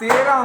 13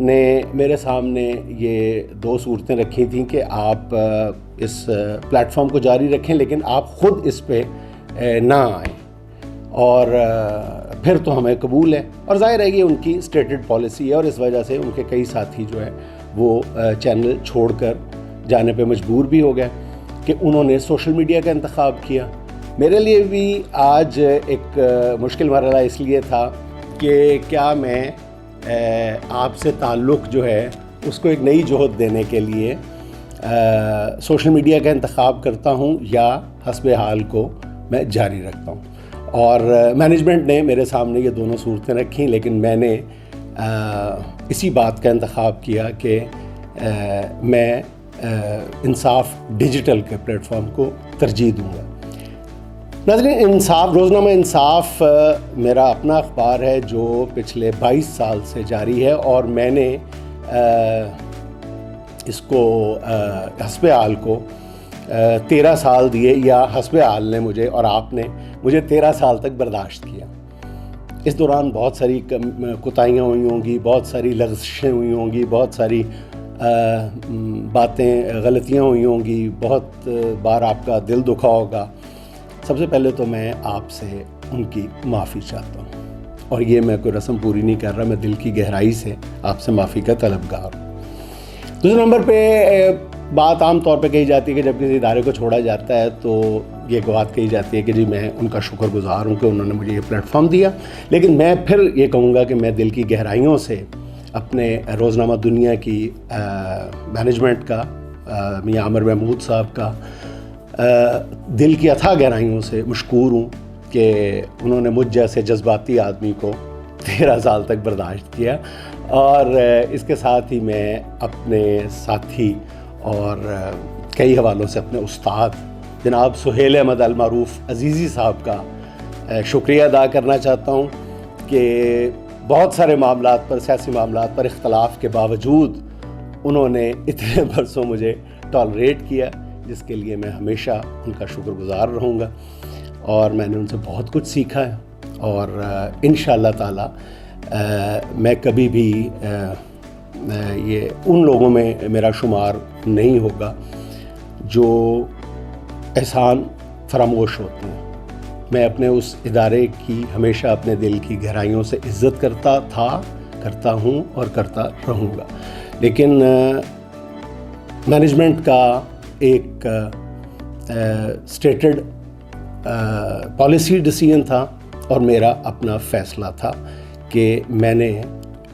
نے میرے سامنے یہ دو صورتیں رکھی تھیں کہ آپ اس پلیٹ فارم کو جاری رکھیں لیکن آپ خود اس پہ نہ آئیں، اور پھر تو ہمیں قبول ہے. اور ظاہر ہے یہ ان کی اسٹیٹڈ پالیسی ہے، اور اس وجہ سے ان کے کئی ساتھی جو ہے وہ چینل چھوڑ کر جانے پہ مجبور بھی ہو گئے کہ انہوں نے سوشل میڈیا کا انتخاب کیا. میرے لیے بھی آج ایک مشکل مرحلہ اس لیے تھا کہ کیا میں آپ سے تعلق جو ہے اس کو ایک نئی جہت دینے کے لیے سوشل میڈیا کا انتخاب کرتا ہوں یا حسب حال کو میں جاری رکھتا ہوں. اور مینجمنٹ نے میرے سامنے یہ دونوں صورتیں رکھیں، لیکن میں نے اسی بات کا انتخاب کیا کہ میں انصاف ڈیجیٹل کے پلیٹ فارم کو ترجیح دوں گا. ناظرین، انصاف روزنامہ انصاف میرا اپنا اخبار ہے جو پچھلے 22 سال سے جاری ہے، اور میں نے اس کو حسب حال کو 13 سال دیے، یا حسب حال نے مجھے اور آپ نے مجھے 13 سال تک برداشت کیا. اس دوران بہت ساری کوتاہیاں ہوئی ہوں گی، بہت ساری لغزشیں ہوئی ہوں گی، بہت ساری باتیں غلطیاں ہوئی ہوں گی، بہت بار آپ کا دل دکھا ہوگا. سب سے پہلے تو میں آپ سے ان کی معافی چاہتا ہوں، اور یہ میں کوئی رسم پوری نہیں کر رہا، میں دل کی گہرائی سے آپ سے معافی کا طلبگار ہوں. دوسرے نمبر پہ بات عام طور پہ کہی جاتی ہے کہ جب کسی ادارے کو چھوڑا جاتا ہے تو یہ بات کہی جاتی ہے کہ جی میں ان کا شکر گزار ہوں کہ انہوں نے مجھے یہ پلیٹ فارم دیا. لیکن میں پھر یہ کہوں گا کہ میں دل کی گہرائیوں سے اپنے روزنامہ دنیا کی مینجمنٹ کا، میاں عامر محمود صاحب کا دل کی اتھاہ گہرائیوں سے مشکور ہوں کہ انہوں نے مجھ جیسے جذباتی آدمی کو 13 سال تک برداشت کیا. اور اس کے ساتھ ہی میں اپنے ساتھی اور کئی حوالوں سے اپنے استاد جناب سہیل احمد المعروف عزیزی صاحب کا شکریہ ادا کرنا چاہتا ہوں کہ بہت سارے معاملات پر، سیاسی معاملات پر اختلاف کے باوجود انہوں نے اتنے برسوں مجھے ٹالریٹ کیا، جس کے لیے میں ہمیشہ ان کا شکر گزار رہوں گا. اور میں نے ان سے بہت کچھ سیکھا ہے، اور انشاءاللہ تعالی میں کبھی بھی یہ ان لوگوں میں میرا شمار نہیں ہوگا جو احسان فراموش ہوتے ہیں. میں اپنے اس ادارے کی ہمیشہ اپنے دل کی گہرائیوں سے عزت کرتا تھا، کرتا ہوں اور کرتا رہوں گا. لیکن مینجمنٹ کا ایک اسٹیٹڈ پالیسی ڈیسیژن تھا، اور میرا اپنا فیصلہ تھا کہ میں نے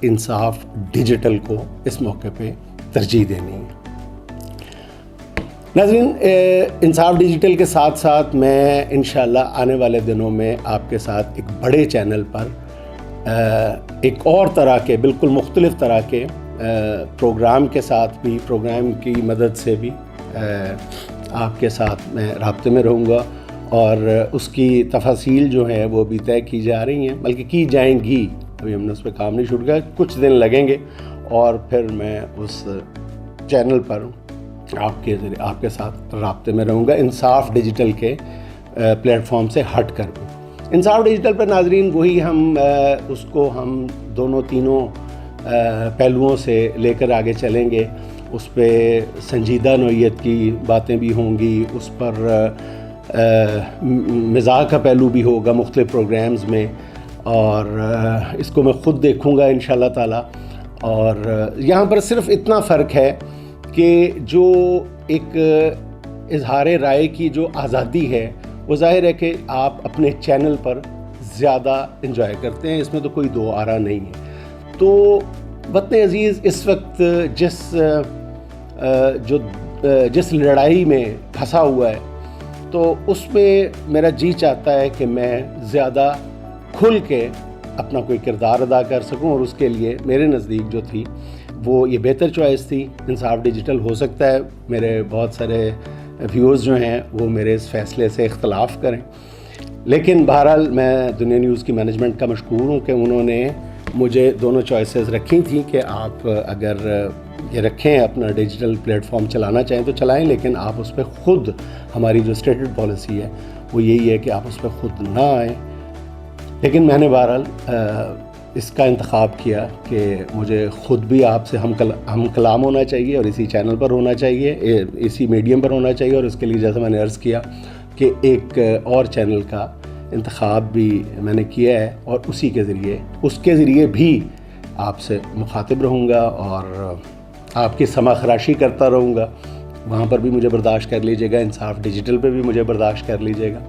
انصاف ڈیجیٹل کو اس موقع پہ ترجیح دینی ہے. ناظرین، انصاف ڈیجیٹل کے ساتھ ساتھ میں انشاءاللہ آنے والے دنوں میں آپ کے ساتھ ایک بڑے چینل پر ایک اور طرح کے، بالکل مختلف طرح کے پروگرام کے ساتھ بھی، پروگرام کی مدد سے بھی آپ کے ساتھ میں رابطے میں رہوں گا. اور اس کی تفاصیل جو ہیں وہ بھی طے کی جا رہی ہیں، بلکہ کی جائیں گی. ابھی ہم نے اس پہ کام نہیں شروع کیا، کچھ دن لگیں گے، اور پھر میں اس چینل پر آپ کے ساتھ رابطے میں رہوں گا، انصاف ڈیجیٹل کے پلیٹ فارم سے ہٹ کر. انصاف ڈیجیٹل پر ناظرین وہی اس کو ہم دونوں تینوں پہلوؤں سے لے کر آگے چلیں گے. اس پہ سنجیدہ نوعیت کی باتیں بھی ہوں گی، اس پر مزاح کا پہلو بھی ہوگا مختلف پروگرامز میں، اور اس کو میں خود دیکھوں گا انشاءاللہ تعالی. اور یہاں پر صرف اتنا فرق ہے کہ جو ایک اظہار رائے کی جو آزادی ہے وہ ظاہر ہے کہ آپ اپنے چینل پر زیادہ انجوائے کرتے ہیں، اس میں تو کوئی دو آرا نہیں ہے. تو وطن عزیز اس وقت جس لڑائی میں پھنسا ہوا ہے، تو اس میں میرا جی چاہتا ہے کہ میں زیادہ کھل کے اپنا کوئی کردار ادا کر سکوں، اور اس کے لیے میرے نزدیک جو تھی وہ یہ بہتر چوائس تھی انصاف ڈیجیٹل. ہو سکتا ہے میرے بہت سارے ویورز جو ہیں وہ میرے اس فیصلے سے اختلاف کریں، لیکن بہرحال میں دنیا نیوز کی مینجمنٹ کا مشکور ہوں کہ انہوں نے مجھے دونوں چوائسیز رکھی تھیں کہ آپ اگر یہ رکھیں اپنا ڈیجیٹل پلیٹ فارم چلانا چاہیں تو چلائیں، لیکن آپ اس پہ خود، ہماری جو اسٹیٹڈ پالیسی ہے وہ یہی ہے کہ آپ اس پہ خود نہ آئیں. لیکن میں نے بہرحال اس کا انتخاب کیا کہ مجھے خود بھی آپ سے ہم کلام ہونا چاہیے اور اسی چینل پر ہونا چاہیے، اسی میڈیم پر ہونا چاہیے، اور اس کے لیے جیسے میں نے عرض کیا کہ ایک اور چینل کا انتخاب بھی میں نے کیا ہے، اور اس کے ذریعے بھی آپ سے مخاطب رہوں گا اور آپ کی سمع خراشی کرتا رہوں گا۔ وہاں پر بھی مجھے برداشت کر لیجیے گا، انصاف ڈیجیٹل پہ بھی مجھے برداشت کر لیجیے گا،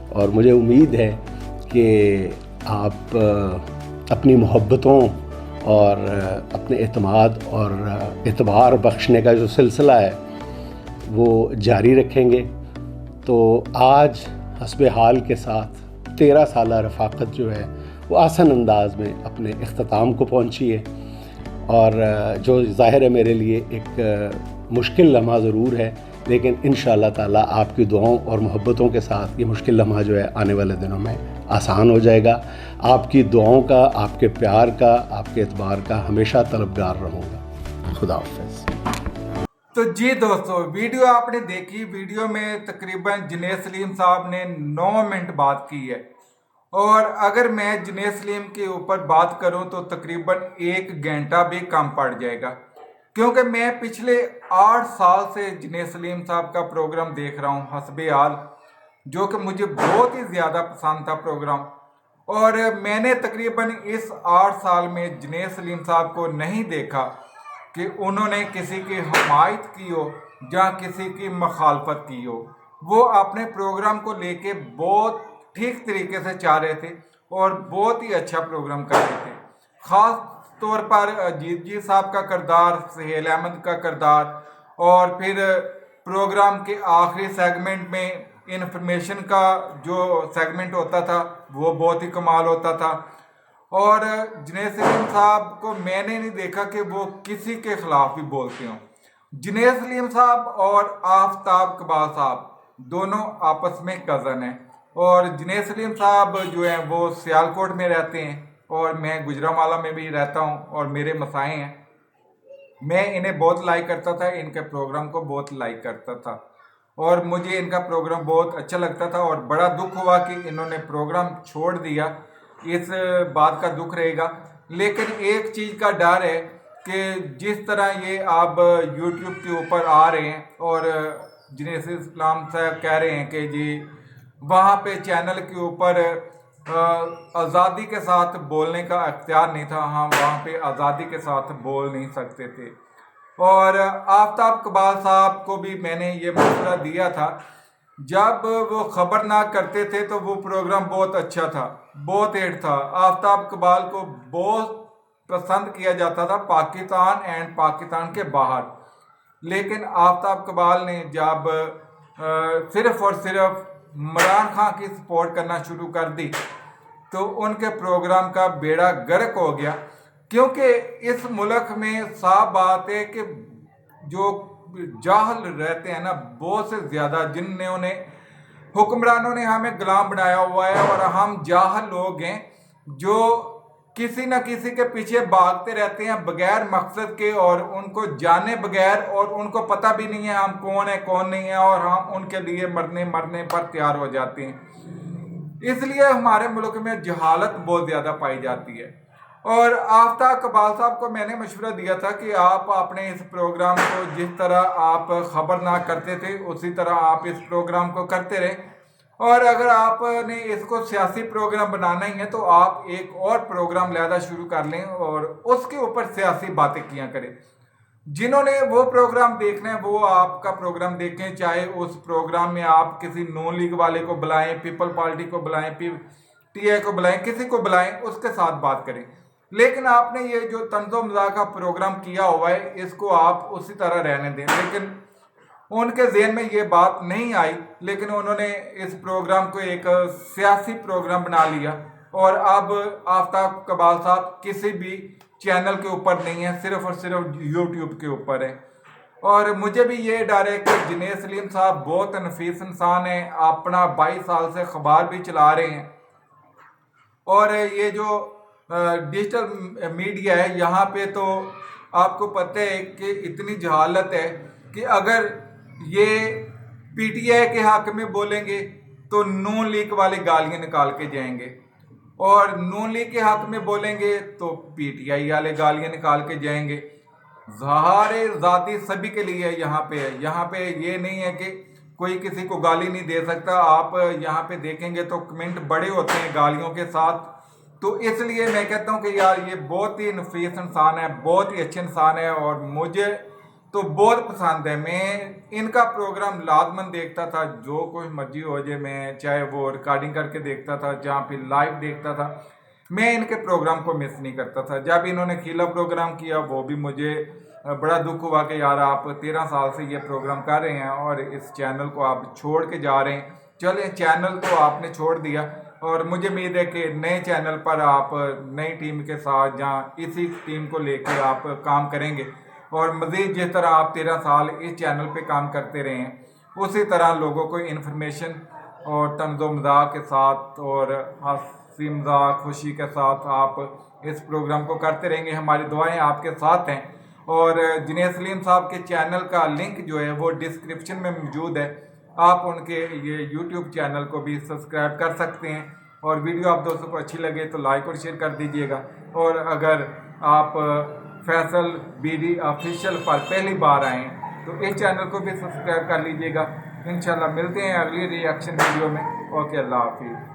اور مجھے امید ہے کہ آپ اپنی محبتوں اور اپنے اعتماد اور اعتبار بخشنے کا جو سلسلہ ہے وہ جاری رکھیں گے۔ تو آج حسب حال کے ساتھ 13 سالہ رفاقت جو ہے وہ آسان انداز میں اپنے اختتام کو پہنچی ہے، اور جو ظاہر ہے میرے لیے ایک مشکل لمحہ ضرور ہے، لیکن انشاءاللہ تعالیٰ آپ کی دعاؤں اور محبتوں کے ساتھ یہ مشکل لمحہ جو ہے آنے والے دنوں میں آسان ہو جائے گا۔ آپ کی دعاؤں کا، آپ کے پیار کا، آپ کے اعتبار کا ہمیشہ طلبگار رہوں گا۔ خدا حافظ۔ تو جی دوستو، ویڈیو آپ نے دیکھی، ویڈیو میں تقریباً جنید سلیم صاحب نے 9 منٹ بات کی ہے، اور اگر میں جنید سلیم کے اوپر بات کروں تو تقریباً 1 گھنٹہ بھی کم پڑ جائے گا، کیونکہ میں پچھلے 8 سال سے جنید سلیم صاحب کا پروگرام دیکھ رہا ہوں حسب حال، جو کہ مجھے بہت ہی زیادہ پسند تھا پروگرام، اور میں نے تقریباً اس 8 سال میں جنید سلیم صاحب کو نہیں دیکھا کہ انہوں نے کسی کی حمایت کی ہو یا کسی کی مخالفت کی ہو۔ وہ اپنے پروگرام کو لے کے بہت ٹھیک طریقے سے چاہ رہے تھے اور بہت ہی اچھا پروگرام کر رہے تھے۔ خاص طور پر اجیت جی صاحب کا کردار، سہیل احمد کا کردار، اور پھر پروگرام کے آخری سیگمنٹ میں انفارمیشن کا جو سیگمنٹ ہوتا تھا وہ بہت ہی کمال ہوتا تھا۔ اور جنید سلیم صاحب کو میں نے نہیں دیکھا کہ وہ کسی کے خلاف بھی بولتے ہوں۔ جنید سلیم صاحب اور آفتاب اقبال صاحب دونوں آپس میں کزن ہیں، اور جنید سلیم صاحب جو ہیں وہ سیالکوٹ میں رہتے ہیں اور میں گجرانوالہ میں بھی رہتا ہوں، اور میرے مسائل ہیں۔ میں انہیں بہت لائک کرتا تھا، ان کے پروگرام کو بہت لائک کرتا تھا، اور مجھے ان کا پروگرام بہت اچھا لگتا تھا، اور بڑا دکھ ہوا کہ انہوں نے پروگرام چھوڑ دیا، اس بات کا دکھ رہے گا۔ لیکن ایک چیز کا ڈر ہے کہ جس طرح یہ آپ یوٹیوب کے اوپر آ رہے ہیں اور جنید اسلام صاحب کہہ رہے ہیں کہ جی وہاں پہ چینل کے اوپر آزادی کے ساتھ بولنے کا اختیار نہیں تھا، ہم وہاں پہ آزادی کے ساتھ بول نہیں سکتے تھے۔ اور آفتاب اقبال صاحب کو بھی میں نے یہ مشورہ دیا تھا، جب وہ خبر نہ کرتے تھے تو وہ پروگرام بہت اچھا تھا، بہت ہٹ تھا، آفتاب اقبال کو بہت پسند کیا جاتا تھا پاکستان اینڈ پاکستان کے باہر۔ لیکن آفتاب اقبال نے جب صرف اور صرف عمران خان کی سپورٹ کرنا شروع کر دی تو ان کے پروگرام کا بیڑا غرق ہو گیا، کیونکہ اس ملک میں صاف بات ہے کہ جو جاہل رہتے ہیں نا بہت سے زیادہ، جنہوں نے حکمرانوں نے ہمیں غلام بنایا ہوا ہے، اور ہم جاہل لوگ ہیں جو کسی نہ کسی کے پیچھے بھاگتے رہتے ہیں بغیر مقصد کے، اور ان کو جانے بغیر، اور ان کو پتہ بھی نہیں ہے ہم کون ہیں کون نہیں ہیں، اور ہم ان کے لیے مرنے پر تیار ہو جاتے ہیں۔ اس لیے ہمارے ملک میں جہالت بہت زیادہ پائی جاتی ہے۔ اور آفتاب اقبال صاحب کو میں نے مشورہ دیا تھا کہ آپ اپنے اس پروگرام کو جس طرح آپ خبر نہ کرتے تھے اسی طرح آپ اس پروگرام کو کرتے رہے، اور اگر آپ نے اس کو سیاسی پروگرام بنانا ہی ہے تو آپ ایک اور پروگرام لینا شروع کر لیں اور اس کے اوپر سیاسی باتیں کیا کریں۔ جنہوں نے وہ پروگرام دیکھنا ہے وہ آپ کا پروگرام دیکھیں، چاہے اس پروگرام میں آپ کسی نون لیگ والے کو بلائیں، پیپل پارٹی کو بلائیں، ٹی آئی کو بلائیں، کسی کو بلائیں، اس کے ساتھ بات کریں۔ لیکن آپ نے یہ جو طنز و مزاح کا پروگرام کیا ہوا ہے اس کو آپ اسی طرح رہنے دیں۔ لیکن ان کے ذہن میں یہ بات نہیں آئی، لیکن انہوں نے اس پروگرام کو ایک سیاسی پروگرام بنا لیا، اور اب آفتاب اقبال صاحب کسی بھی چینل کے اوپر نہیں ہے، صرف اور صرف یوٹیوب کے اوپر ہے۔ اور مجھے بھی یہ ڈر ہے کہ جنید سلیم صاحب بہت نفیس انسان ہیں، اپنا 22 سال سے اخبار بھی چلا رہے ہیں، اور یہ جو ڈیجیٹل میڈیا ہے یہاں پہ تو آپ کو پتہ ہے کہ اتنی جہالت ہے کہ اگر یہ پی ٹی آئی کے حق میں بولیں گے تو نون لیگ والے گالیاں نکال کے جائیں گے، اور نون لیگ کے حق میں بولیں گے تو پی ٹی آئی والے گالیاں نکال کے جائیں گے. ظہار ذاتی سبھی کے لیے یہاں پہ ہے. یہاں پہ یہ نہیں ہے کہ کوئی کسی کو گالی نہیں دے سکتا. آپ یہاں پہ دیکھیں گے تو کمنٹ بڑے ہوتے ہیں گالیوں کے ساتھ. تو اس لیے میں کہتا ہوں کہ یار یہ بہت ہی نفیس انسان ہے, بہت ہی اچھے انسان ہے, اور مجھے تو بہت پسند ہے. میں ان کا پروگرام لازماً دیکھتا تھا, جو کوئی مرضی ہو جائے, میں چاہے وہ ریکارڈنگ کر کے دیکھتا تھا, جہاں پہ لائیو دیکھتا تھا. میں ان کے پروگرام کو مس نہیں کرتا تھا. جب انہوں نے کھیلا پروگرام کیا وہ بھی مجھے بڑا دکھ ہوا کہ یار آپ 13 سال سے یہ پروگرام کر رہے ہیں اور اس چینل کو آپ چھوڑ کے جا رہے ہیں. چلیں, چینل تو آپ نے چھوڑ دیا, اور مجھے امید ہے کہ نئے چینل پر آپ نئی ٹیم کے ساتھ جہاں اسی ٹیم کو لے کے آپ کام کریں گے, اور مزید جس طرح آپ 13 سال اس چینل پہ کام کرتے رہے ہیں اسی طرح لوگوں کو انفارمیشن اور طنز و مزاح کے ساتھ اور ہنسی مذاق خوشی کے ساتھ آپ اس پروگرام کو کرتے رہیں گے. ہماری دعائیں آپ کے ساتھ ہیں. اور جنید سلیم صاحب کے چینل کا لنک جو ہے وہ ڈسکرپشن میں موجود ہے. آپ ان کے یہ یوٹیوب چینل کو بھی سبسکرائب کر سکتے ہیں. اور ویڈیو آپ دوستوں کو اچھی لگے تو لائک اور شیئر کر دیجیے گا. اور اگر آپ فیصل بی ڈی آفیشیل پر پہلی بار آئیں تو اس چینل کو بھی سبسکرائب کر لیجیے گا. انشاءاللہ ملتے ہیں اگلی ری ایکشن ویڈیو میں. اوکے, اللہ حافظ.